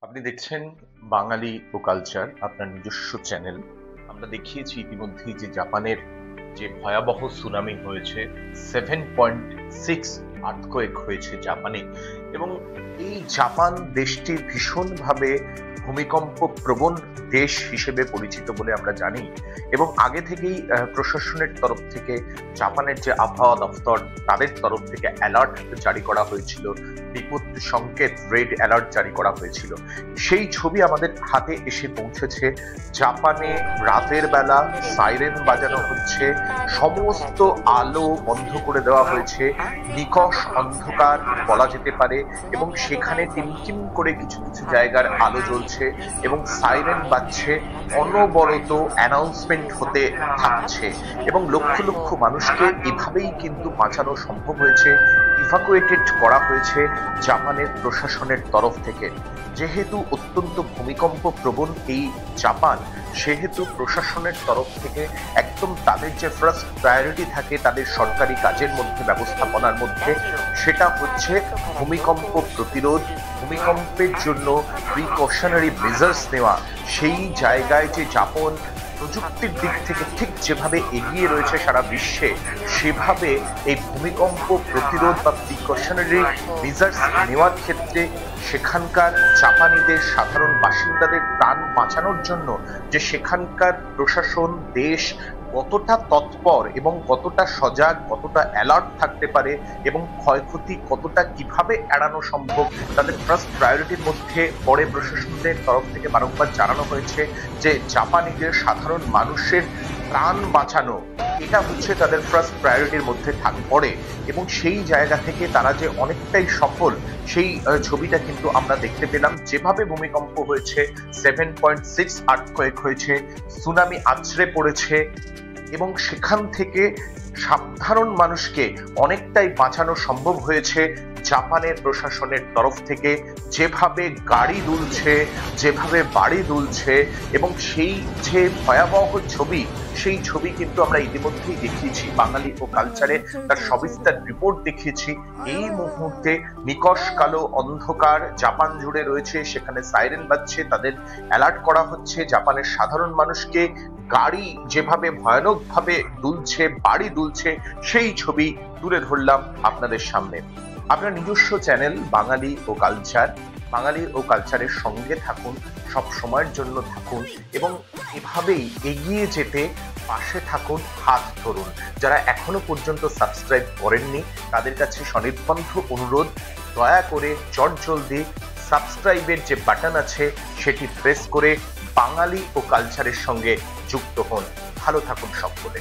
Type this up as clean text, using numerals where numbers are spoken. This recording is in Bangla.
আপনি দেখছেন বাঙালি ও কালচার, আপনার নিজস্ব চ্যানেল। আমরা দেখিয়েছি ইতিমধ্যেই যে জাপানের যে ভয়াবহ সুনামি হয়েছে, 7.6 আর্থকোয়েক হয়েছে জাপানে, এবং এই জাপান দেশটি ভীষণভাবে ভূমিকম্প প্রবণ দেশ হিসেবে পরিচিত বলে আমরা জানি। এবং আগে থেকেই প্রশাসনের তরফ থেকে, জাপানের যে আবহাওয়া দপ্তর তাদের তরফ থেকে অ্যালার্ট জারি করা হয়েছিল, বিপত্তি সংকেত রেড অ্যালার্ট জারি করা হয়েছিল। সেই ছবি আমাদের হাতে এসে পৌঁছেছে। জাপানে রাতের বেলা সাইরেন বাজানো হচ্ছে, সমস্ত আলো বন্ধ করে দেওয়া হয়েছে, নিকষ অন্ধকার বলা যেতে পারে, এবং সেখানে টিমটিম করে কিছু কিছু জায়গার আলো জ্বলছে এবং সাইরেন বাজছে, অনবরত অ্যানাউন্সমেন্ট হতে থাকছে, এবং লক্ষ লক্ষ মানুষকে এভাবেই কিন্তু বাঁচানো সম্ভব হয়েছে, ইভাকুয়েটেড করা হয়েছে জাপানের প্রশাসনের তরফ থেকে। যেহেতু অত্যন্ত ভূমিকম্প প্রবণ এই জাপান, সেহেতু প্রশাসনের তরফ থেকে একদম তাদের যে ফার্স্ট প্রায়োরিটি থাকে তাদের সরকারি কাজের মধ্যে, ব্যবস্থাপনার মধ্যে, সেটা হচ্ছে ভূমিকম্প প্রতিরোধ, ভূমিকম্পের জন্য প্রিকশনারি মেজার্স নেওয়া। সেই জায়গায় যে জাপান প্রযুক্তির দিক থেকে ঠিক যেভাবে এগিয়ে রয়েছে সারা বিশ্বে, সেভাবে এই ভূমিকম্প প্রতিরোধ বা প্রিকশনারি মেজার্স নেওয়ার ক্ষেত্রে সেখানকার জাপানিদের, সাধারণ বাসিন্দাদের প্রাণ বাঁচানোর জন্য যে সেখানকার প্রশাসন, দেশ কতটা তৎপর এবং কতটা সজাগ, কতটা অ্যালার্ট থাকতে পারে, এবং ক্ষয়ক্ষতি কতটা কিভাবে এড়ানো সম্ভব, তাদের ফার্স্ট প্রায়োরিটির মধ্যে পরে প্রশাসনদের তরফ থেকে বারংবার জানানো হয়েছে যে জাপানিদের, সাধারণ মানুষের প্রাণ বাঁচানো, এটা হচ্ছে তাদের ফার্স্ট প্রায়োরিটির মধ্যে পড়ে। এবং সেই জায়গা থেকে তারা যে অনেকটাই সফল, সেই ছবিটা কিন্তু আমরা দেখতে পেলাম। যেভাবে ভূমিকম্প হয়েছে, 7.6 আর্থকোয়েক হয়েছে, সুনামি আছড়ে পড়েছে, এবং সেখান থেকে সাধারণ মানুষকে অনেকটাই বাঁচানো সম্ভব হয়েছে জাপানের প্রশাসনের তরফ থেকে। যেভাবে গাড়ি দুলছে, যেভাবে বাড়ি দুলছে, এবং সেই যে ভয়াবহ ছবি, সেই ছবি কিন্তু আমরা ইতিমধ্যেই দেখিয়েছি বাঙালি ও কালচারে, তার সবিস্তার রিপোর্ট দেখিয়েছি। এই মুহূর্তে নিকষ কালো অন্ধকার জাপান জুড়ে রয়েছে, সেখানে সাইরেন বাজছে, তাদের অ্যালার্ট করা হচ্ছে। জাপানের সাধারণ মানুষকে গাড়ি যেভাবে ভয়ানকভাবে দুলছে, বাড়ি দুলছে, সেই ছবি তুলে ধরলাম আপনাদের সামনে। আপনার নিজস্ব চ্যানেল বাঙালি ও কালচার, বাঙালি ও কালচারের সঙ্গে থাকুন, সব সময়ের জন্য থাকুন, এবং এভাবেই এগিয়ে যেতে পাশে থাকুন, হাত ধরুন। যারা এখনো পর্যন্ত সাবস্ক্রাইব করেননি তাদের কাছে সনির্বন্ধ অনুরোধ, দয়া করে চটজলদি সাবস্ক্রাইবের যে বাটন আছে সেটি প্রেস করে বাঙালি ও কালচারের সঙ্গে যুক্ত হন। ভালো থাকুন সকলে।